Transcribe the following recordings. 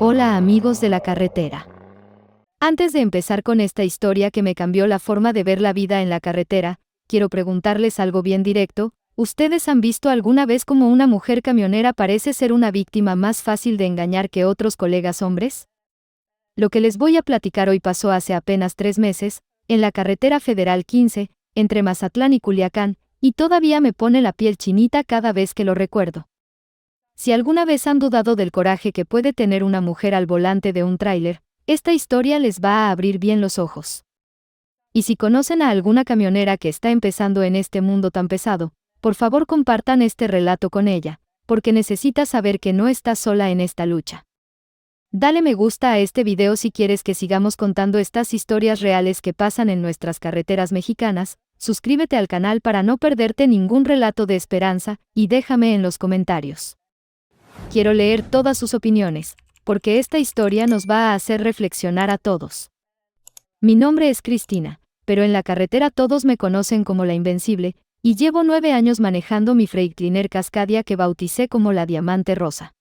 Hola amigos de la carretera. Antes de empezar con esta historia que me cambió la forma de ver la vida en la carretera, quiero preguntarles algo bien directo. ¿Ustedes han visto alguna vez cómo una mujer camionera parece ser una víctima más fácil de engañar que otros colegas hombres? Lo que les voy a platicar hoy pasó hace apenas 3 meses, en la carretera federal 15, entre Mazatlán y Culiacán, y todavía me pone la piel chinita cada vez que lo recuerdo. Si alguna vez han dudado del coraje que puede tener una mujer al volante de un tráiler, esta historia les va a abrir bien los ojos. Y si conocen a alguna camionera que está empezando en este mundo tan pesado, por favor compartan este relato con ella, porque necesita saber que no está sola en esta lucha. Dale me gusta a este video si quieres que sigamos contando estas historias reales que pasan en nuestras carreteras mexicanas, suscríbete al canal para no perderte ningún relato de esperanza, y déjame en los comentarios. Quiero leer todas sus opiniones, porque esta historia nos va a hacer reflexionar a todos. Mi nombre es Cristina, pero en la carretera todos me conocen como la Invencible, y llevo 9 años manejando mi Freightliner Cascadia que bauticé como la Diamante Rosa.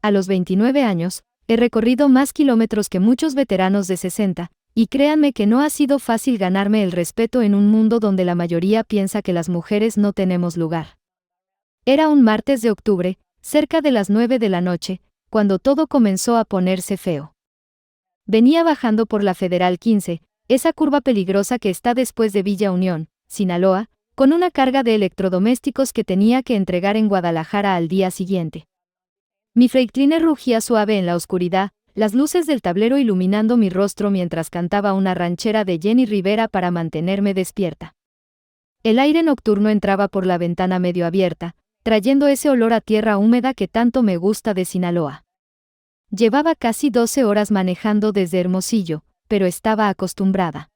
A los 29 años, he recorrido más kilómetros que muchos veteranos de 60, y créanme que no ha sido fácil ganarme el respeto en un mundo donde la mayoría piensa que las mujeres no tenemos lugar. Era un martes de octubre, cerca de las 9 de la noche, cuando todo comenzó a ponerse feo. Venía bajando por la Federal 15, esa curva peligrosa que está después de Villa Unión, Sinaloa, con una carga de electrodomésticos que tenía que entregar en Guadalajara al día siguiente. Mi Freightliner rugía suave en la oscuridad, las luces del tablero iluminando mi rostro mientras cantaba una ranchera de Jenny Rivera para mantenerme despierta. El aire nocturno entraba por la ventana medio abierta, trayendo ese olor a tierra húmeda que tanto me gusta de Sinaloa. Llevaba casi 12 horas manejando desde Hermosillo, pero estaba acostumbrada.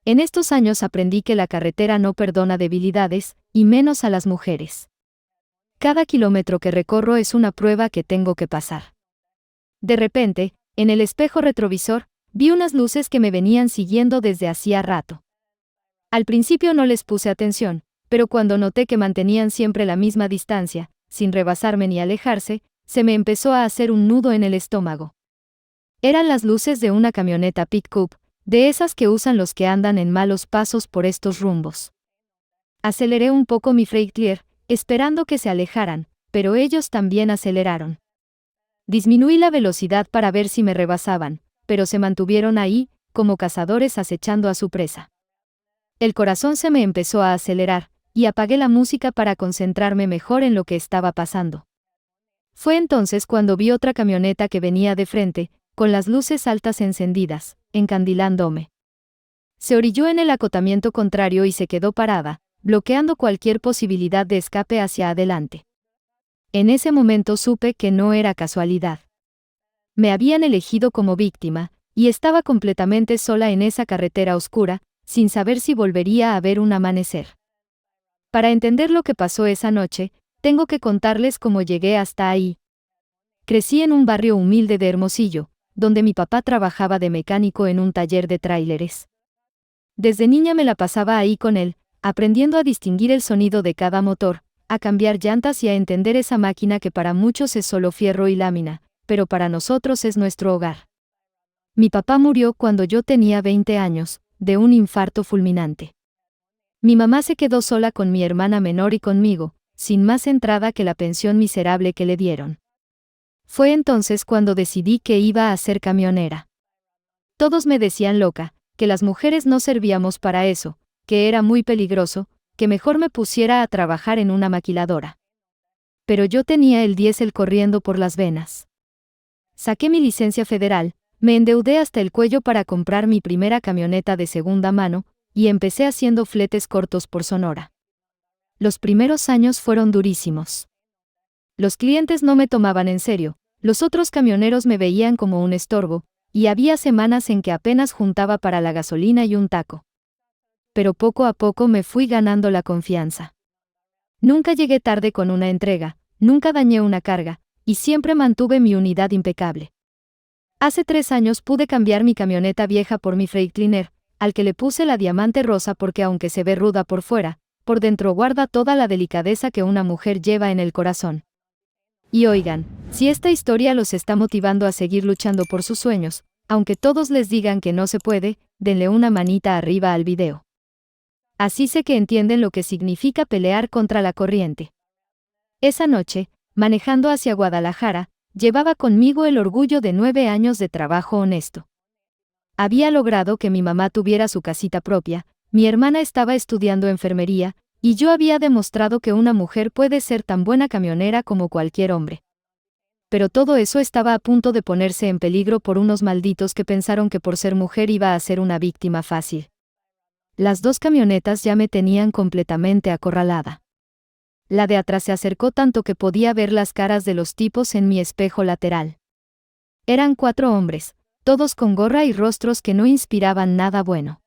En estos años aprendí que la carretera no perdona debilidades, y menos a las mujeres. Cada kilómetro que recorro es una prueba que tengo que pasar. De repente, en el espejo retrovisor, vi unas luces que me venían siguiendo desde hacía rato. Al principio no les puse atención, pero cuando noté que mantenían siempre la misma distancia, sin rebasarme ni alejarse, se me empezó a hacer un nudo en el estómago. Eran las luces de una camioneta pick-up, de esas que usan los que andan en malos pasos por estos rumbos. Aceleré un poco mi Freightliner, esperando que se alejaran, pero ellos también aceleraron. Disminuí la velocidad para ver si me rebasaban, pero se mantuvieron ahí, como cazadores acechando a su presa. El corazón se me empezó a acelerar, y apagué la música para concentrarme mejor en lo que estaba pasando. Fue entonces cuando vi otra camioneta que venía de frente, con las luces altas encendidas, encandilándome. Se orilló en el acotamiento contrario y se quedó parada, bloqueando cualquier posibilidad de escape hacia adelante. En ese momento supe que no era casualidad. Me habían elegido como víctima, y estaba completamente sola en esa carretera oscura, sin saber si volvería a ver un amanecer. Para entender lo que pasó esa noche, tengo que contarles cómo llegué hasta ahí. Crecí en un barrio humilde de Hermosillo, donde mi papá trabajaba de mecánico en un taller de tráileres. Desde niña me la pasaba ahí con él, aprendiendo a distinguir el sonido de cada motor, a cambiar llantas y a entender esa máquina que para muchos es solo fierro y lámina, pero para nosotros es nuestro hogar. Mi papá murió cuando yo tenía 20 años, de un infarto fulminante. Mi mamá se quedó sola con mi hermana menor y conmigo, sin más entrada que la pensión miserable que le dieron. Fue entonces cuando decidí que iba a ser camionera. Todos me decían loca, que las mujeres no servíamos para eso, que era muy peligroso, que mejor me pusiera a trabajar en una maquiladora. Pero yo tenía el diésel corriendo por las venas. Saqué mi licencia federal, me endeudé hasta el cuello para comprar mi primera camioneta de segunda mano, y empecé haciendo fletes cortos por Sonora. Los primeros años fueron durísimos. Los clientes no me tomaban en serio, los otros camioneros me veían como un estorbo, y había semanas en que apenas juntaba para la gasolina y un taco. Pero poco a poco me fui ganando la confianza. Nunca llegué tarde con una entrega, nunca dañé una carga, y siempre mantuve mi unidad impecable. Hace 3 años pude cambiar mi camioneta vieja por mi Freightliner, al que le puse la Diamante Rosa porque aunque se ve ruda por fuera, por dentro guarda toda la delicadeza que una mujer lleva en el corazón. Y oigan, si esta historia los está motivando a seguir luchando por sus sueños, aunque todos les digan que no se puede, denle una manita arriba al video. Así sé que entienden lo que significa pelear contra la corriente. Esa noche, manejando hacia Guadalajara, llevaba conmigo el orgullo de 9 años de trabajo honesto. Había logrado que mi mamá tuviera su casita propia, mi hermana estaba estudiando enfermería, y yo había demostrado que una mujer puede ser tan buena camionera como cualquier hombre. Pero todo eso estaba a punto de ponerse en peligro por unos malditos que pensaron que por ser mujer iba a ser una víctima fácil. Las 2 camionetas ya me tenían completamente acorralada. La de atrás se acercó tanto que podía ver las caras de los tipos en mi espejo lateral. Eran 4 hombres, todos con gorra y rostros que no inspiraban nada bueno.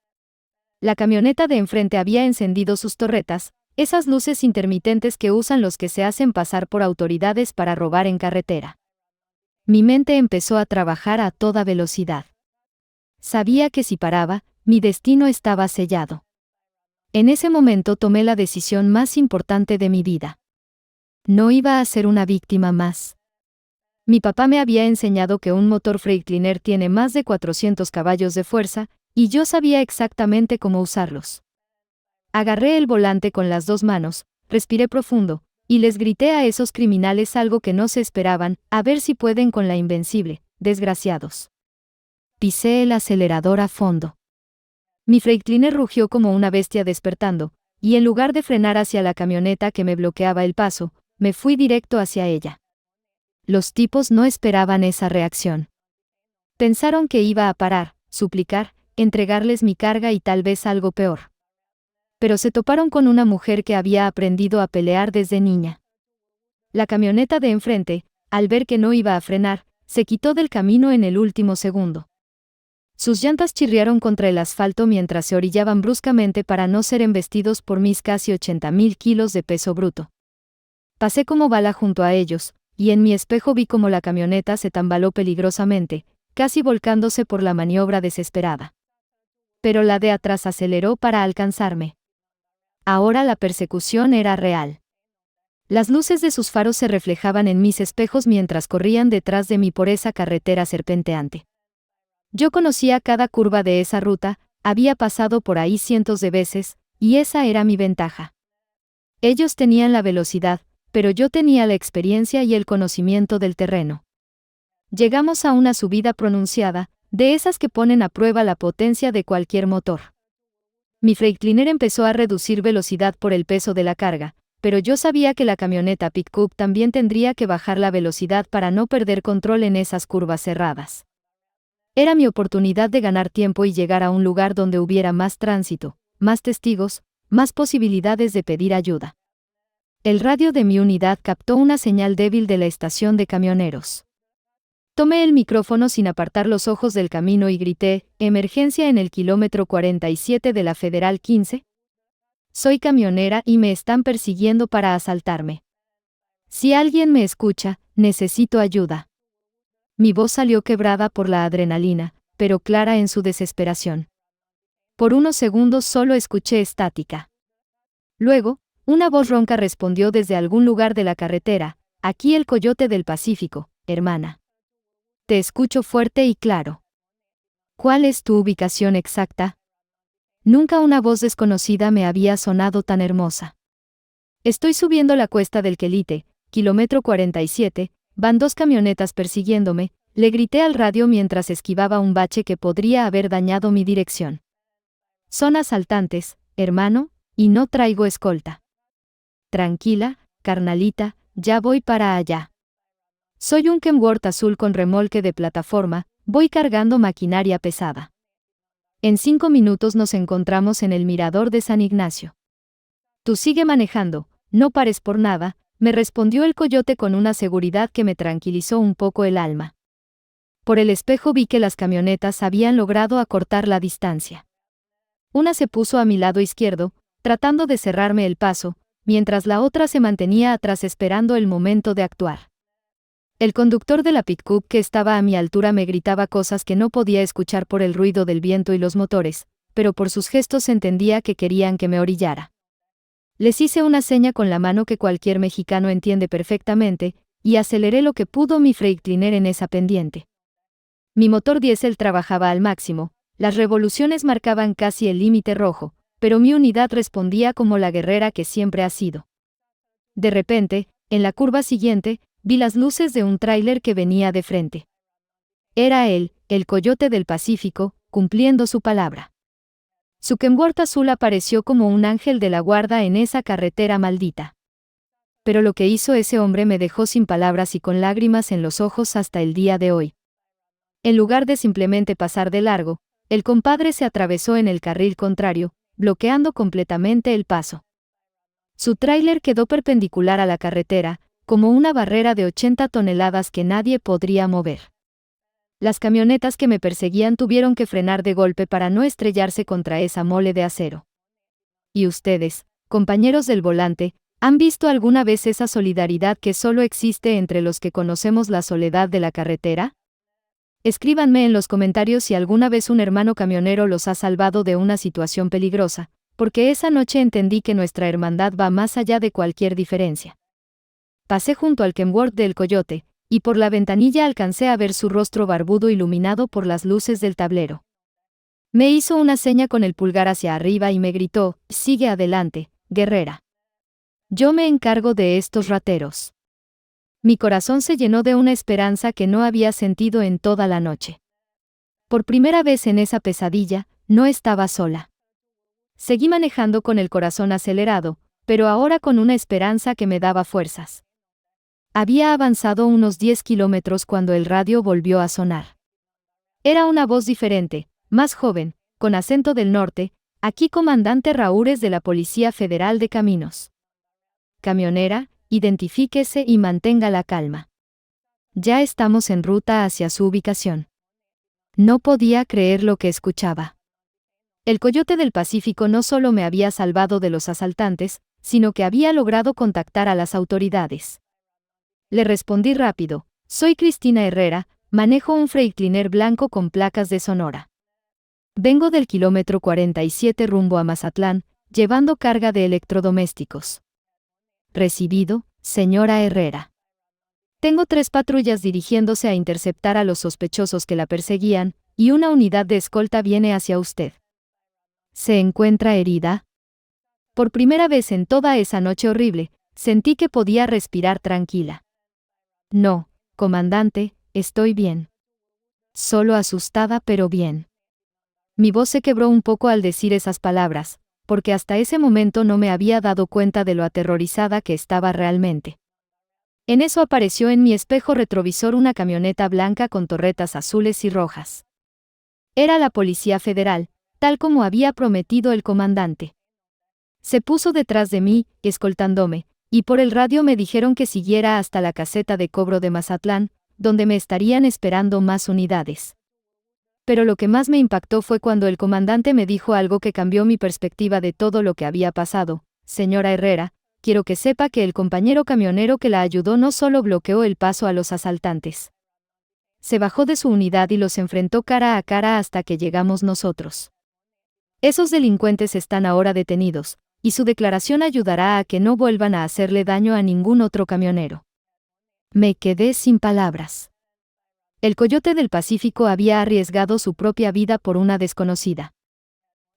La camioneta de enfrente había encendido sus torretas, esas luces intermitentes que usan los que se hacen pasar por autoridades para robar en carretera. Mi mente empezó a trabajar a toda velocidad. Sabía que si paraba, mi destino estaba sellado. En ese momento tomé la decisión más importante de mi vida. No iba a ser una víctima más. Mi papá me había enseñado que un motor Freightliner tiene más de 400 caballos de fuerza, y yo sabía exactamente cómo usarlos. Agarré el volante con las 2 manos, respiré profundo, y les grité a esos criminales algo que no se esperaban, a ver si pueden con la invencible, desgraciados. Pisé el acelerador a fondo. Mi Freightliner rugió como una bestia despertando, y en lugar de frenar hacia la camioneta que me bloqueaba el paso, me fui directo hacia ella. Los tipos no esperaban esa reacción. Pensaron que iba a parar, suplicar, entregarles mi carga y tal vez algo peor. Pero se toparon con una mujer que había aprendido a pelear desde niña. La camioneta de enfrente, al ver que no iba a frenar, se quitó del camino en el último segundo. Sus llantas chirriaron contra el asfalto mientras se orillaban bruscamente para no ser embestidos por mis casi 80,000 kilos de peso bruto. Pasé como bala junto a ellos, y en mi espejo vi cómo la camioneta se tambaló peligrosamente, casi volcándose por la maniobra desesperada. Pero la de atrás aceleró para alcanzarme. Ahora la persecución era real. Las luces de sus faros se reflejaban en mis espejos mientras corrían detrás de mí por esa carretera serpenteante. Yo conocía cada curva de esa ruta, había pasado por ahí cientos de veces, y esa era mi ventaja. Ellos tenían la velocidad, pero yo tenía la experiencia y el conocimiento del terreno. Llegamos a una subida pronunciada, de esas que ponen a prueba la potencia de cualquier motor. Mi Freightliner empezó a reducir velocidad por el peso de la carga, pero yo sabía que la camioneta pick-up también tendría que bajar la velocidad para no perder control en esas curvas cerradas. Era mi oportunidad de ganar tiempo y llegar a un lugar donde hubiera más tránsito, más testigos, más posibilidades de pedir ayuda. El radio de mi unidad captó una señal débil de la estación de camioneros. Tomé el micrófono sin apartar los ojos del camino y grité, «Emergencia en el kilómetro 47 de la Federal 15. Soy camionera y me están persiguiendo para asaltarme. Si alguien me escucha, necesito ayuda». Mi voz salió quebrada por la adrenalina, pero clara en su desesperación. Por unos segundos solo escuché estática. Luego, una voz ronca respondió desde algún lugar de la carretera, «Aquí el Coyote del Pacífico, hermana. Te escucho fuerte y claro». «¿Cuál es tu ubicación exacta?» Nunca una voz desconocida me había sonado tan hermosa. «Estoy subiendo la cuesta del Quelite, kilómetro 47, van 2 camionetas persiguiéndome», le grité al radio mientras esquivaba un bache que podría haber dañado mi dirección. «Son asaltantes, hermano, y no traigo escolta». «Tranquila, carnalita, ya voy para allá. Soy un Kenworth azul con remolque de plataforma, voy cargando maquinaria pesada. En 5 minutos nos encontramos en el mirador de San Ignacio. Tú sigue manejando, no pares por nada», me respondió el coyote con una seguridad que me tranquilizó un poco el alma. Por el espejo vi que las camionetas habían logrado acortar la distancia. Una se puso a mi lado izquierdo, tratando de cerrarme el paso, mientras la otra se mantenía atrás esperando el momento de actuar. El conductor de la pick-up que estaba a mi altura me gritaba cosas que no podía escuchar por el ruido del viento y los motores, pero por sus gestos entendía que querían que me orillara. Les hice una seña con la mano que cualquier mexicano entiende perfectamente, y aceleré lo que pudo mi Freightliner en esa pendiente. Mi motor diésel trabajaba al máximo, las revoluciones marcaban casi el límite rojo, pero mi unidad respondía como la guerrera que siempre ha sido. De repente, en la curva siguiente, vi las luces de un tráiler que venía de frente. Era él, el Coyote del Pacífico, cumpliendo su palabra. Su Kenworth azul apareció como un ángel de la guarda en esa carretera maldita. Pero lo que hizo ese hombre me dejó sin palabras y con lágrimas en los ojos hasta el día de hoy. En lugar de simplemente pasar de largo, el compadre se atravesó en el carril contrario, bloqueando completamente el paso. Su tráiler quedó perpendicular a la carretera, como una barrera de 80 toneladas que nadie podría mover. Las camionetas que me perseguían tuvieron que frenar de golpe para no estrellarse contra esa mole de acero. ¿Y ustedes, compañeros del volante, han visto alguna vez esa solidaridad que solo existe entre los que conocemos la soledad de la carretera? Escríbanme en los comentarios si alguna vez un hermano camionero los ha salvado de una situación peligrosa, porque esa noche entendí que nuestra hermandad va más allá de cualquier diferencia. Pasé junto al Kenworth del Coyote, y por la ventanilla alcancé a ver su rostro barbudo iluminado por las luces del tablero. Me hizo una seña con el pulgar hacia arriba y me gritó: «Sigue adelante, guerrera. Yo me encargo de estos rateros». Mi corazón se llenó de una esperanza que no había sentido en toda la noche. Por primera vez en esa pesadilla, no estaba sola. Seguí manejando con el corazón acelerado, pero ahora con una esperanza que me daba fuerzas. Había avanzado unos 10 kilómetros cuando el radio volvió a sonar. Era una voz diferente, más joven, con acento del norte: «Aquí comandante Raúres de la Policía Federal de Caminos. Camionera, identifíquese y mantenga la calma. Ya estamos en ruta hacia su ubicación». No podía creer lo que escuchaba. El Coyote del Pacífico no solo me había salvado de los asaltantes, sino que había logrado contactar a las autoridades. Le respondí rápido: «Soy Cristina Herrera, manejo un Freightliner blanco con placas de Sonora. Vengo del kilómetro 47 rumbo a Mazatlán, llevando carga de electrodomésticos». «Recibido, señora Herrera. Tengo 3 patrullas dirigiéndose a interceptar a los sospechosos que la perseguían, y una unidad de escolta viene hacia usted. ¿Se encuentra herida?». Por primera vez en toda esa noche horrible, sentí que podía respirar tranquila. «No, comandante, estoy bien. Solo asustada pero bien». Mi voz se quebró un poco al decir esas palabras, porque hasta ese momento no me había dado cuenta de lo aterrorizada que estaba realmente. En eso apareció en mi espejo retrovisor una camioneta blanca con torretas azules y rojas. Era la Policía Federal, tal como había prometido el comandante. Se puso detrás de mí, escoltándome, y por el radio me dijeron que siguiera hasta la caseta de cobro de Mazatlán, donde me estarían esperando más unidades. Pero lo que más me impactó fue cuando el comandante me dijo algo que cambió mi perspectiva de todo lo que había pasado: «Señora Herrera, quiero que sepa que el compañero camionero que la ayudó no solo bloqueó el paso a los asaltantes. Se bajó de su unidad y los enfrentó cara a cara hasta que llegamos nosotros. Esos delincuentes están ahora detenidos, y su declaración ayudará a que no vuelvan a hacerle daño a ningún otro camionero». Me quedé sin palabras. El Coyote del Pacífico había arriesgado su propia vida por una desconocida.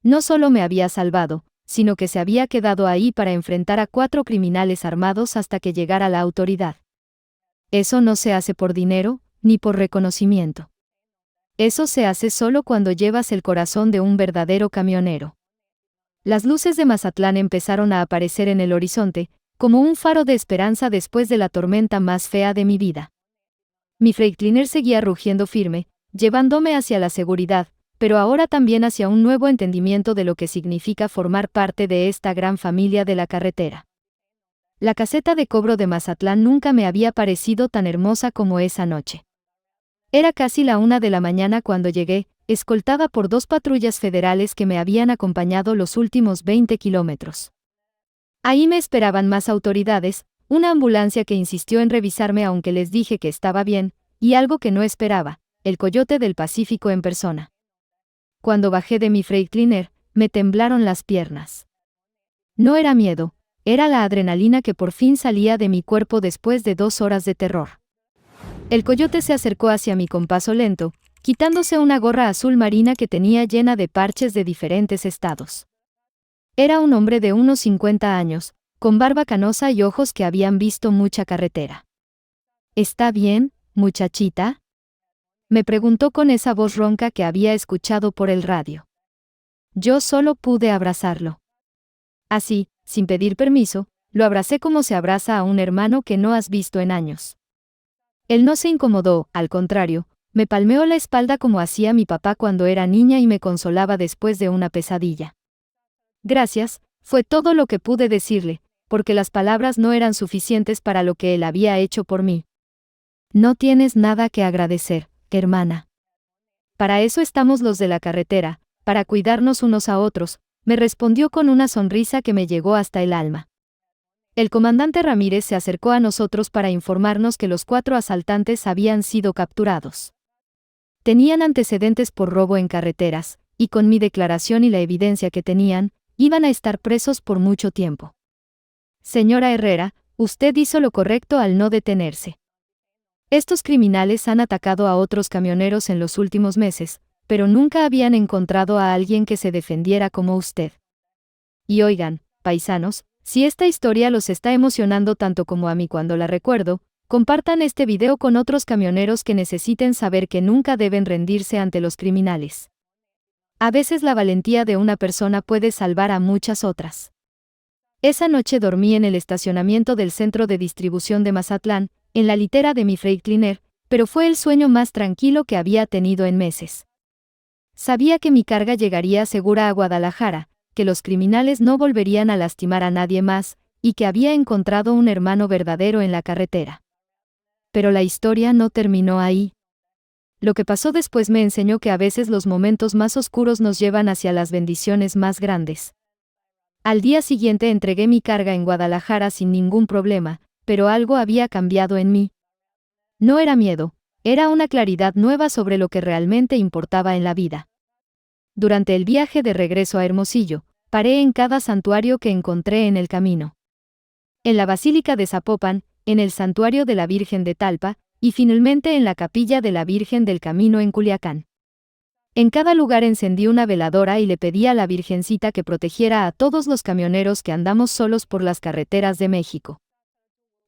No solo me había salvado, sino que se había quedado ahí para enfrentar a 4 criminales armados hasta que llegara la autoridad. Eso no se hace por dinero, ni por reconocimiento. Eso se hace solo cuando llevas el corazón de un verdadero camionero. Las luces de Mazatlán empezaron a aparecer en el horizonte, como un faro de esperanza después de la tormenta más fea de mi vida. Mi Freightliner seguía rugiendo firme, llevándome hacia la seguridad, pero ahora también hacia un nuevo entendimiento de lo que significa formar parte de esta gran familia de la carretera. La caseta de cobro de Mazatlán nunca me había parecido tan hermosa como esa noche. Era casi la 1 de la mañana cuando llegué, escoltada por 2 patrullas federales que me habían acompañado los últimos 20 kilómetros. Ahí me esperaban más autoridades, una ambulancia que insistió en revisarme aunque les dije que estaba bien, y algo que no esperaba: el Coyote del Pacífico en persona. Cuando bajé de mi Freightliner, me temblaron las piernas. No era miedo, Era la adrenalina que por fin salía de mi cuerpo después de 2 horas de terror. El coyote se acercó hacia mí con paso lento, quitándose una gorra azul marina que tenía llena de parches de diferentes estados. Era un hombre de unos 50 años, con barba canosa y ojos que habían visto mucha carretera. ¿Está bien, muchachita?, me preguntó con esa voz ronca que había escuchado por el radio. Yo solo pude abrazarlo. Así, sin pedir permiso, lo abracé como se abraza a un hermano que no has visto en años. Él no se incomodó, al contrario, me palmeó la espalda como hacía mi papá cuando era niña y me consolaba después de una pesadilla. Gracias, fue todo lo que pude decirle, porque las palabras no eran suficientes para lo que él había hecho por mí. No tienes nada que agradecer, hermana. Para eso estamos los de la carretera, para cuidarnos unos a otros, me respondió con una sonrisa que me llegó hasta el alma. El comandante Ramírez se acercó a nosotros para informarnos que los 4 asaltantes habían sido capturados. Tenían antecedentes por robo en carreteras, y con mi declaración y la evidencia que tenían, iban a estar presos por mucho tiempo. Señora Herrera, usted hizo lo correcto al no detenerse. Estos criminales han atacado a otros camioneros en los últimos meses, pero nunca habían encontrado a alguien que se defendiera como usted. Y oigan, paisanos, si esta historia los está emocionando tanto como a mí cuando la recuerdo, compartan este video con otros camioneros que necesiten saber que nunca deben rendirse ante los criminales. A veces la valentía de una persona puede salvar a muchas otras. Esa noche dormí en el estacionamiento del centro de distribución de Mazatlán, en la litera de mi Freightliner, pero fue el sueño más tranquilo que había tenido en meses. Sabía que mi carga llegaría segura a Guadalajara, que los criminales no volverían a lastimar a nadie más, y que había encontrado un hermano verdadero en la carretera. Pero la historia no terminó ahí. Lo que pasó después me enseñó que a veces los momentos más oscuros nos llevan hacia las bendiciones más grandes. Al día siguiente entregué mi carga en Guadalajara sin ningún problema, pero algo había cambiado en mí. No era miedo, era una claridad nueva sobre lo que realmente importaba en la vida. Durante el viaje de regreso a Hermosillo, paré en cada santuario que encontré en el camino. En la Basílica de Zapopan, en el Santuario de la Virgen de Talpa, y finalmente en la Capilla de la Virgen del Camino en Culiacán. En cada lugar encendí una veladora y le pedí a la Virgencita que protegiera a todos los camioneros que andamos solos por las carreteras de México.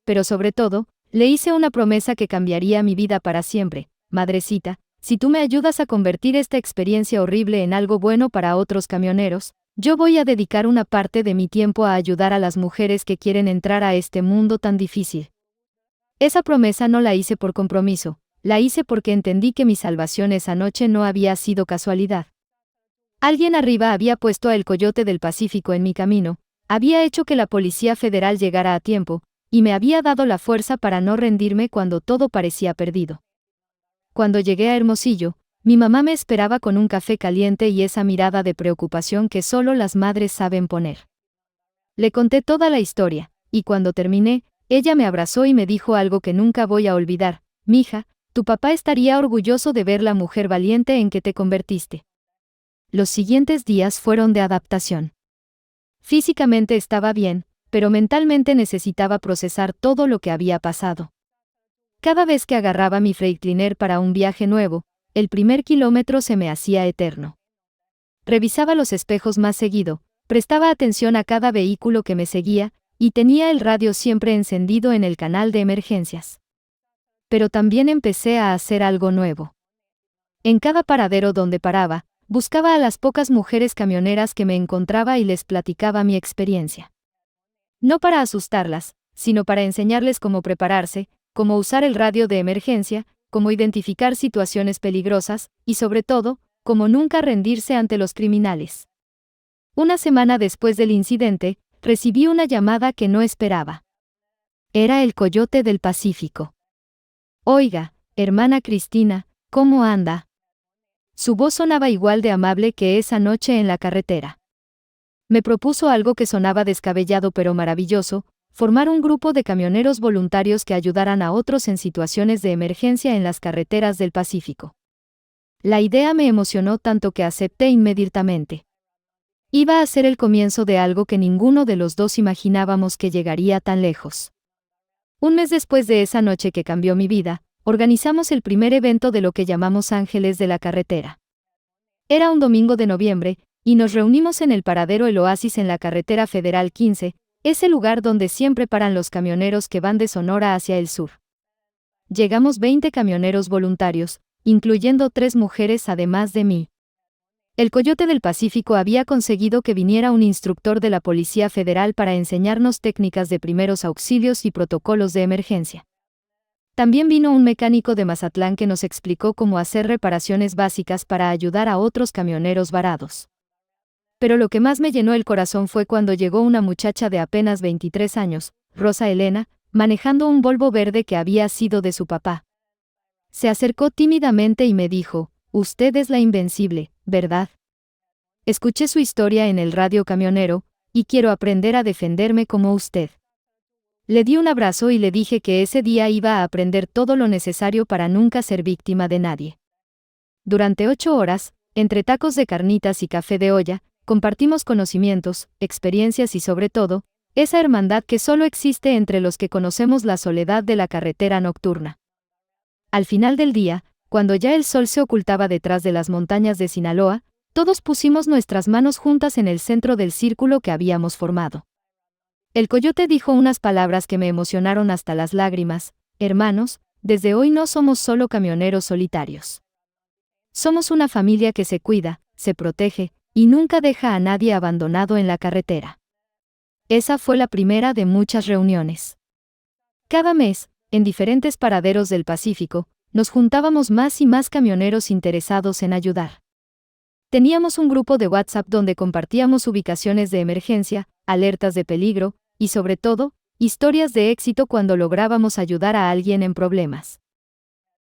Pero sobre todo, le hice una promesa que cambiaría mi vida para siempre. Madrecita, si tú me ayudas a convertir esta experiencia horrible en algo bueno para otros camioneros, yo voy a dedicar una parte de mi tiempo a ayudar a las mujeres que quieren entrar a este mundo tan difícil. Esa promesa no la hice por compromiso, la hice porque entendí que mi salvación esa noche no había sido casualidad. Alguien arriba había puesto a el Coyote del Pacífico en mi camino, había hecho que la Policía Federal llegara a tiempo, y me había dado la fuerza para no rendirme cuando todo parecía perdido. Cuando llegué a Hermosillo, mi mamá me esperaba con un café caliente y esa mirada de preocupación que solo las madres saben poner. Le conté toda la historia, y cuando terminé, ella me abrazó y me dijo algo que nunca voy a olvidar: mija, tu papá estaría orgulloso de ver la mujer valiente en que te convertiste. Los siguientes días fueron de adaptación. Físicamente estaba bien, pero mentalmente necesitaba procesar todo lo que había pasado. Cada vez que agarraba mi Freightliner para un viaje nuevo, el primer kilómetro se me hacía eterno. Revisaba los espejos más seguido, prestaba atención a cada vehículo que me seguía, y tenía el radio siempre encendido en el canal de emergencias. Pero también empecé a hacer algo nuevo. En cada paradero donde paraba, buscaba a las pocas mujeres camioneras que me encontraba y les platicaba mi experiencia. No para asustarlas, sino para enseñarles cómo prepararse, cómo usar el radio de emergencia, cómo identificar situaciones peligrosas, y sobre todo, cómo nunca rendirse ante los criminales. Una semana después del incidente, recibí una llamada que no esperaba. Era el Coyote del Pacífico. Oiga, hermana Cristina, ¿cómo anda? Su voz sonaba igual de amable que esa noche en la carretera. Me propuso algo que sonaba descabellado pero maravilloso: formar un grupo de camioneros voluntarios que ayudaran a otros en situaciones de emergencia en las carreteras del Pacífico. La idea me emocionó tanto que acepté inmediatamente. Iba a ser el comienzo de algo que ninguno de los dos imaginábamos que llegaría tan lejos. Un mes después de esa noche que cambió mi vida, organizamos el primer evento de lo que llamamos Ángeles de la Carretera. Era un domingo de noviembre, y nos reunimos en el paradero El Oasis en la carretera Federal 15, ese lugar donde siempre paran los camioneros que van de Sonora hacia el sur. Llegamos 20 camioneros voluntarios, incluyendo 3 mujeres además de mí. El Coyote del Pacífico había conseguido que viniera un instructor de la Policía Federal para enseñarnos técnicas de primeros auxilios y protocolos de emergencia. También vino un mecánico de Mazatlán que nos explicó cómo hacer reparaciones básicas para ayudar a otros camioneros varados. Pero lo que más me llenó el corazón fue cuando llegó una muchacha de apenas 23 años, Rosa Elena, manejando un Volvo verde que había sido de su papá. Se acercó tímidamente y me dijo: «Usted es la Invencible, ¿verdad? Escuché su historia en el radio camionero, y quiero aprender a defenderme como usted». Le di un abrazo y le dije que ese día iba a aprender todo lo necesario para nunca ser víctima de nadie. Durante 8 horas, entre tacos de carnitas y café de olla, compartimos conocimientos, experiencias y sobre todo, esa hermandad que solo existe entre los que conocemos la soledad de la carretera nocturna. Al final del día, cuando ya el sol se ocultaba detrás de las montañas de Sinaloa, todos pusimos nuestras manos juntas en el centro del círculo que habíamos formado. El Coyote dijo unas palabras que me emocionaron hasta las lágrimas: «Hermanos, desde hoy no somos solo camioneros solitarios. Somos una familia que se cuida, se protege, y nunca deja a nadie abandonado en la carretera». Esa fue la primera de muchas reuniones. Cada mes, en diferentes paraderos del Pacífico, nos juntábamos más y más camioneros interesados en ayudar. Teníamos un grupo de WhatsApp donde compartíamos ubicaciones de emergencia, alertas de peligro, y sobre todo, historias de éxito cuando lográbamos ayudar a alguien en problemas.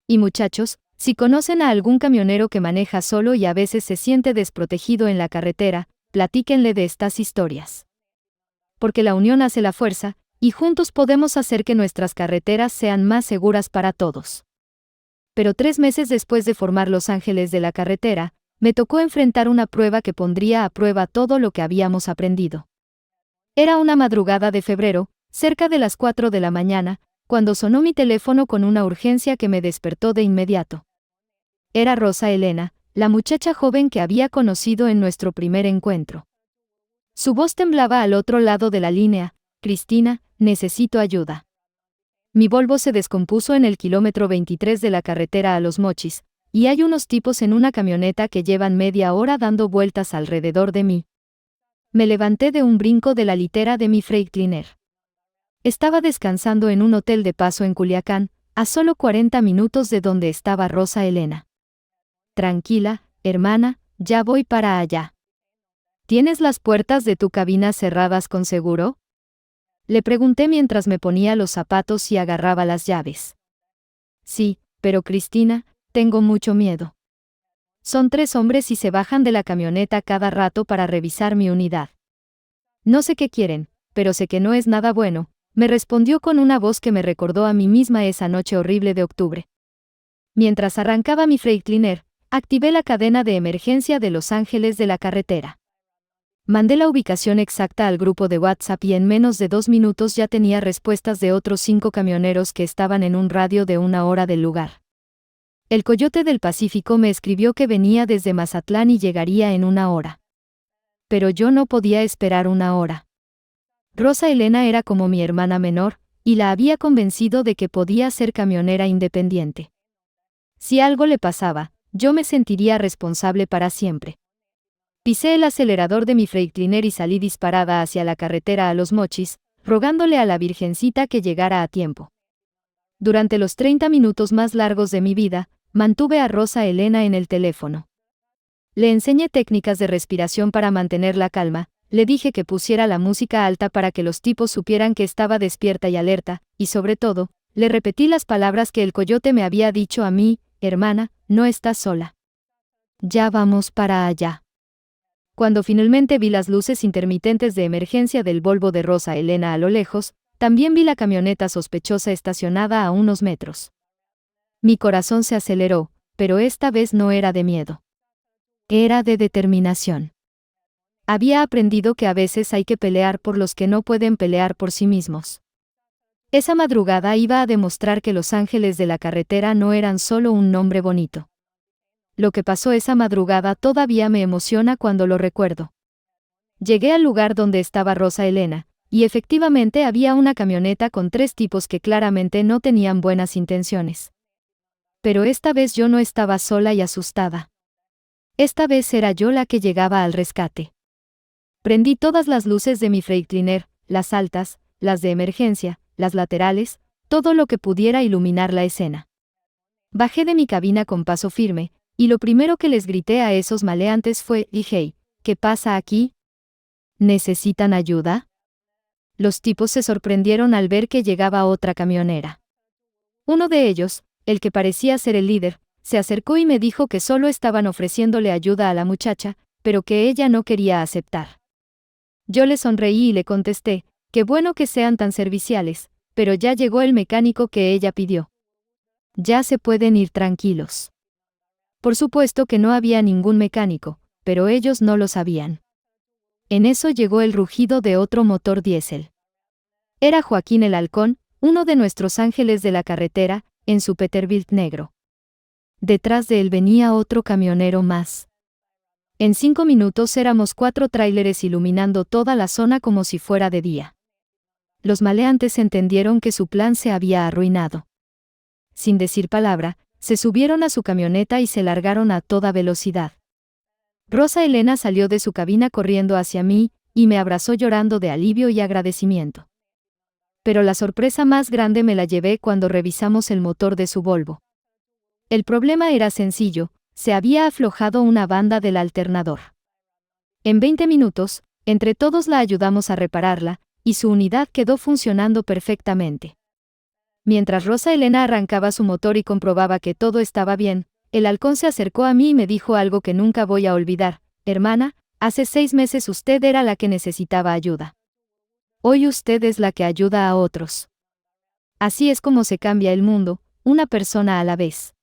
Y muchachos, si conocen a algún camionero que maneja solo y a veces se siente desprotegido en la carretera, platíquenle de estas historias. Porque la unión hace la fuerza, y juntos podemos hacer que nuestras carreteras sean más seguras para todos. Pero 3 meses después de formar Los Ángeles de la Carretera, me tocó enfrentar una prueba que pondría a prueba todo lo que habíamos aprendido. Era una madrugada de febrero, cerca de las 4 de la mañana, cuando sonó mi teléfono con una urgencia que me despertó de inmediato. Era Rosa Elena, la muchacha joven que había conocido en nuestro primer encuentro. Su voz temblaba al otro lado de la línea: «Cristina, necesito ayuda. Mi Volvo se descompuso en el kilómetro 23 de la carretera a Los Mochis, y hay unos tipos en una camioneta que llevan media hora dando vueltas alrededor de mí». Me levanté de un brinco de la litera de mi Freightliner. Estaba descansando en un hotel de paso en Culiacán, a solo 40 minutos de donde estaba Rosa Elena. «Tranquila, hermana, ya voy para allá. ¿Tienes las puertas de tu cabina cerradas con seguro?», le pregunté mientras me ponía los zapatos y agarraba las llaves. «Sí, pero Cristina, tengo mucho miedo. Son 3 hombres y se bajan de la camioneta cada rato para revisar mi unidad. No sé qué quieren, pero sé que no es nada bueno», me respondió con una voz que me recordó a mí misma esa noche horrible de octubre. Mientras arrancaba mi Freightliner, activé la cadena de emergencia de Los Ángeles de la Carretera. Mandé la ubicación exacta al grupo de WhatsApp y en menos de 2 minutos ya tenía respuestas de otros 5 camioneros que estaban en un radio de 1 hora del lugar. El Coyote del Pacífico me escribió que venía desde Mazatlán y llegaría en 1 hora. Pero yo no podía esperar 1 hora. Rosa Elena era como mi hermana menor, y la había convencido de que podía ser camionera independiente. Si algo le pasaba, yo me sentiría responsable para siempre. Pisé el acelerador de mi Freightliner y salí disparada hacia la carretera a Los Mochis, rogándole a la Virgencita que llegara a tiempo. Durante los 30 minutos más largos de mi vida, mantuve a Rosa Elena en el teléfono. Le enseñé técnicas de respiración para mantener la calma, le dije que pusiera la música alta para que los tipos supieran que estaba despierta y alerta, y sobre todo, le repetí las palabras que el Coyote me había dicho a mí: «Hermana, no estás sola. Ya vamos para allá». Cuando finalmente vi las luces intermitentes de emergencia del Volvo de Rosa Elena a lo lejos, también vi la camioneta sospechosa estacionada a unos metros. Mi corazón se aceleró, pero esta vez no era de miedo. Era de determinación. Había aprendido que a veces hay que pelear por los que no pueden pelear por sí mismos. Esa madrugada iba a demostrar que los ángeles de la carretera no eran solo un nombre bonito. Lo que pasó esa madrugada todavía me emociona cuando lo recuerdo. Llegué al lugar donde estaba Rosa Elena, y efectivamente había una camioneta con 3 tipos que claramente no tenían buenas intenciones. Pero esta vez yo no estaba sola y asustada. Esta vez era yo la que llegaba al rescate. Prendí todas las luces de mi Freightliner, las altas, las de emergencia, las laterales, todo lo que pudiera iluminar la escena. Bajé de mi cabina con paso firme, y lo primero que les grité a esos maleantes fue: "Hey, ¿qué pasa aquí? ¿Necesitan ayuda?". Los tipos se sorprendieron al ver que llegaba otra camionera. Uno de ellos, el que parecía ser el líder, se acercó y me dijo que solo estaban ofreciéndole ayuda a la muchacha, pero que ella no quería aceptar. Yo le sonreí y le contesté: "Qué bueno que sean tan serviciales, pero ya llegó el mecánico que ella pidió. Ya se pueden ir tranquilos". Por supuesto que no había ningún mecánico, pero ellos no lo sabían. En eso llegó el rugido de otro motor diésel. Era Joaquín el Halcón, uno de nuestros ángeles de la carretera, en su Peterbilt negro. Detrás de él venía otro camionero más. En 5 minutos éramos 4 tráileres iluminando toda la zona como si fuera de día. Los maleantes entendieron que su plan se había arruinado. Sin decir palabra, se subieron a su camioneta y se largaron a toda velocidad. Rosa Elena salió de su cabina corriendo hacia mí, y me abrazó llorando de alivio y agradecimiento. Pero la sorpresa más grande me la llevé cuando revisamos el motor de su Volvo. El problema era sencillo: se había aflojado una banda del alternador. En 20 minutos, entre todos la ayudamos a repararla, y su unidad quedó funcionando perfectamente. Mientras Rosa Elena arrancaba su motor y comprobaba que todo estaba bien, el halcón se acercó a mí y me dijo algo que nunca voy a olvidar: "Hermana, hace 6 meses usted era la que necesitaba ayuda. Hoy usted es la que ayuda a otros". Así es como se cambia el mundo, una persona a la vez.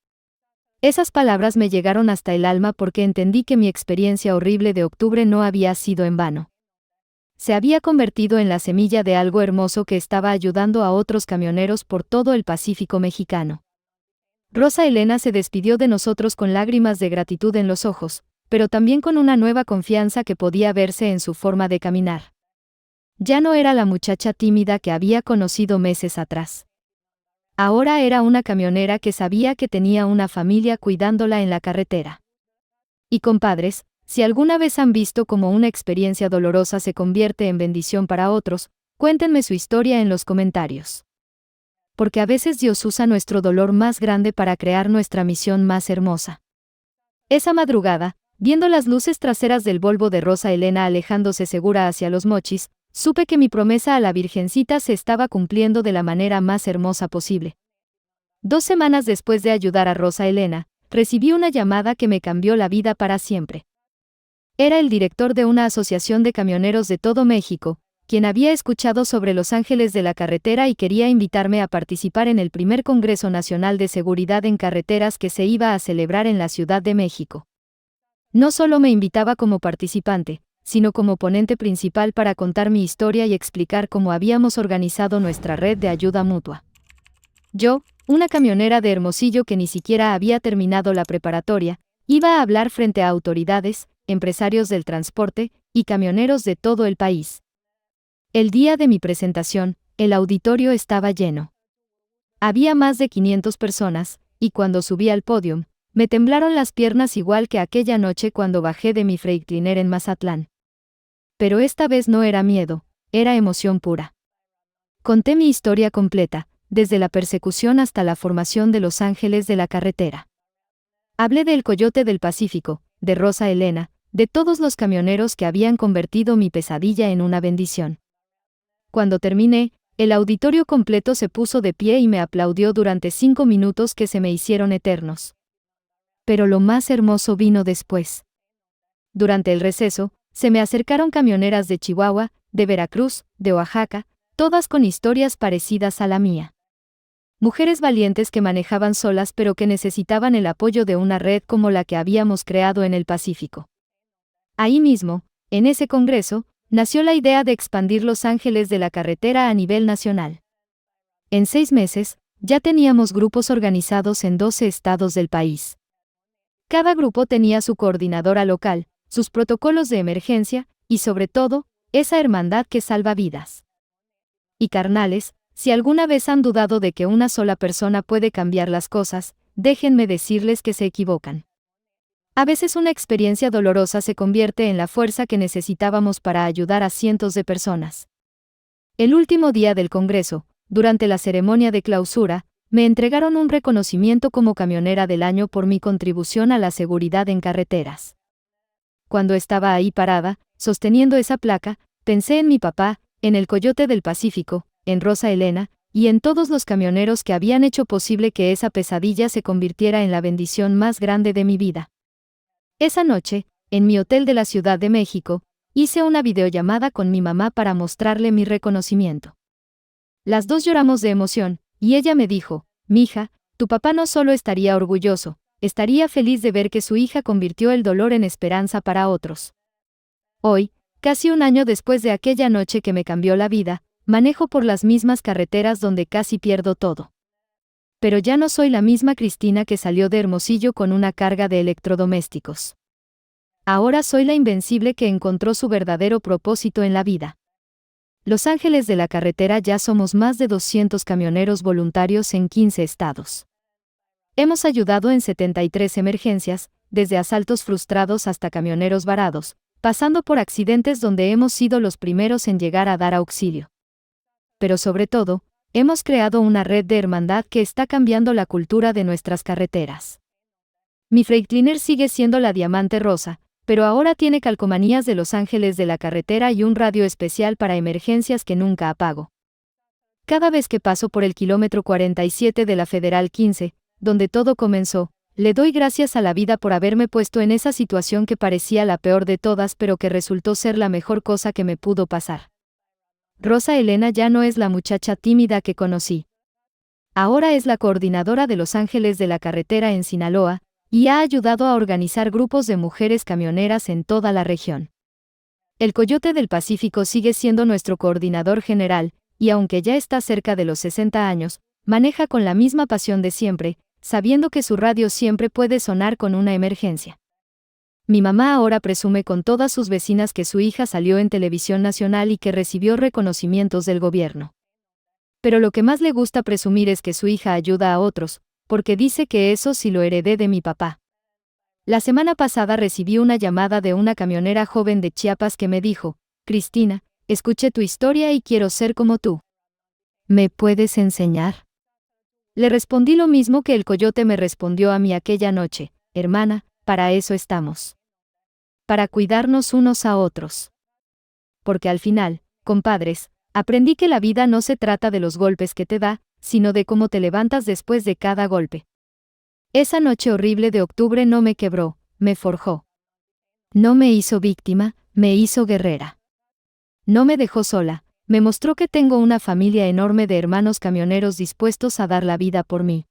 Esas palabras me llegaron hasta el alma porque entendí que mi experiencia horrible de octubre no había sido en vano. Se había convertido en la semilla de algo hermoso que estaba ayudando a otros camioneros por todo el Pacífico mexicano. Rosa Elena se despidió de nosotros con lágrimas de gratitud en los ojos, pero también con una nueva confianza que podía verse en su forma de caminar. Ya no era la muchacha tímida que había conocido meses atrás. Ahora era una camionera que sabía que tenía una familia cuidándola en la carretera. Y compadres, si alguna vez han visto cómo una experiencia dolorosa se convierte en bendición para otros, cuéntenme su historia en los comentarios. Porque a veces Dios usa nuestro dolor más grande para crear nuestra misión más hermosa. Esa madrugada, viendo las luces traseras del Volvo de Rosa Elena alejándose segura hacia Los Mochis, supe que mi promesa a la Virgencita se estaba cumpliendo de la manera más hermosa posible. 2 semanas después de ayudar a Rosa Elena, recibí una llamada que me cambió la vida para siempre. Era el director de una asociación de camioneros de todo México, quien había escuchado sobre los ángeles de la carretera y quería invitarme a participar en el primer Congreso Nacional de Seguridad en Carreteras que se iba a celebrar en la Ciudad de México. No solo me invitaba como participante, sino como ponente principal para contar mi historia y explicar cómo habíamos organizado nuestra red de ayuda mutua. Yo, una camionera de Hermosillo que ni siquiera había terminado la preparatoria, iba a hablar frente a autoridades, empresarios del transporte y camioneros de todo el país. El día de mi presentación, el auditorio estaba lleno. Había más de 500 personas, y cuando subí al podio, me temblaron las piernas igual que aquella noche cuando bajé de mi Freightliner en Mazatlán. Pero esta vez no era miedo, era emoción pura. Conté mi historia completa, desde la persecución hasta la formación de los ángeles de la carretera. Hablé del Coyote del Pacífico, de Rosa Elena, de todos los camioneros que habían convertido mi pesadilla en una bendición. Cuando terminé, el auditorio completo se puso de pie y me aplaudió durante 5 minutos que se me hicieron eternos. Pero lo más hermoso vino después. Durante el receso, se me acercaron camioneras de Chihuahua, de Veracruz, de Oaxaca, todas con historias parecidas a la mía. Mujeres valientes que manejaban solas pero que necesitaban el apoyo de una red como la que habíamos creado en el Pacífico. Ahí mismo, En ese congreso, nació la idea de expandir Los Ángeles de la Carretera a nivel nacional. En 6 meses, ya teníamos grupos organizados en 12 estados del país. Cada grupo tenía su coordinadora local, sus protocolos de emergencia, y sobre todo, esa hermandad que salva vidas. Y carnales, si alguna vez han dudado de que una sola persona puede cambiar las cosas, déjenme decirles que se equivocan. A veces una experiencia dolorosa se convierte en la fuerza que necesitábamos para ayudar a cientos de personas. El último día del Congreso, durante la ceremonia de clausura, me entregaron un reconocimiento como camionera del año por mi contribución a la seguridad en carreteras. Cuando estaba ahí parada, sosteniendo esa placa, pensé en mi papá, en el Coyote del Pacífico, en Rosa Elena, y en todos los camioneros que habían hecho posible que esa pesadilla se convirtiera en la bendición más grande de mi vida. Esa noche, en mi hotel de la Ciudad de México, hice una videollamada con mi mamá para mostrarle mi reconocimiento. Las dos lloramos de emoción, y ella me dijo: «Mija, tu papá no solo estaría orgulloso, estaría feliz de ver que su hija convirtió el dolor en esperanza para otros». Hoy, casi un año después de aquella noche que me cambió la vida, manejo por las mismas carreteras donde casi pierdo todo. Pero ya no soy la misma Cristina que salió de Hermosillo con una carga de electrodomésticos. Ahora soy la invencible que encontró su verdadero propósito en la vida. Los Ángeles de la Carretera ya somos más de 200 camioneros voluntarios en 15 estados. Hemos ayudado en 73 emergencias, desde asaltos frustrados hasta camioneros varados, pasando por accidentes donde hemos sido los primeros en llegar a dar auxilio. Pero sobre todo, hemos creado una red de hermandad que está cambiando la cultura de nuestras carreteras. Mi Freightliner sigue siendo la Diamante Rosa, pero ahora tiene calcomanías de Los Ángeles de la Carretera y un radio especial para emergencias que nunca apago. Cada vez que paso por el kilómetro 47 de la Federal 15, donde todo comenzó, le doy gracias a la vida por haberme puesto en esa situación que parecía la peor de todas pero que resultó ser la mejor cosa que me pudo pasar. Rosa Elena ya no es la muchacha tímida que conocí. Ahora es la coordinadora de Los Ángeles de la Carretera en Sinaloa, y ha ayudado a organizar grupos de mujeres camioneras en toda la región. El Coyote del Pacífico sigue siendo nuestro coordinador general, y aunque ya está cerca de los 60 años, maneja con la misma pasión de siempre, sabiendo que su radio siempre puede sonar con una emergencia. Mi mamá ahora presume con todas sus vecinas que su hija salió en televisión nacional y que recibió reconocimientos del gobierno. Pero lo que más le gusta presumir es que su hija ayuda a otros, porque dice que eso sí lo heredé de mi papá. La semana pasada recibí una llamada de una camionera joven de Chiapas que me dijo: «Cristina, escuché tu historia y quiero ser como tú. ¿Me puedes enseñar?». Le respondí lo mismo que el Coyote me respondió a mí aquella noche: «Hermana, para eso estamos. Para cuidarnos unos a otros». Porque al final, compadres, aprendí que la vida no se trata de los golpes que te da, sino de cómo te levantas después de cada golpe. Esa noche horrible de octubre no me quebró, me forjó. No me hizo víctima, me hizo guerrera. No me dejó sola, me mostró que tengo una familia enorme de hermanos camioneros dispuestos a dar la vida por mí.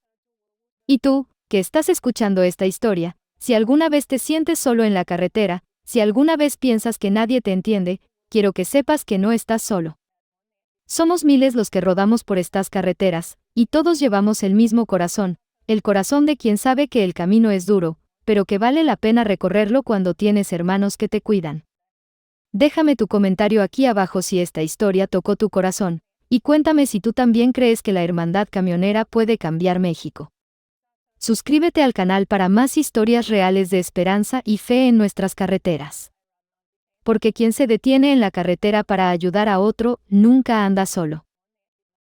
Y tú, que estás escuchando esta historia, si alguna vez te sientes solo en la carretera, si alguna vez piensas que nadie te entiende, quiero que sepas que no estás solo. Somos miles los que rodamos por estas carreteras, y todos llevamos el mismo corazón, el corazón de quien sabe que el camino es duro, pero que vale la pena recorrerlo cuando tienes hermanos que te cuidan. Déjame tu comentario aquí abajo si esta historia tocó tu corazón, y cuéntame si tú también crees que la hermandad camionera puede cambiar México. Suscríbete al canal para más historias reales de esperanza y fe en nuestras carreteras. Porque quien se detiene en la carretera para ayudar a otro, nunca anda solo.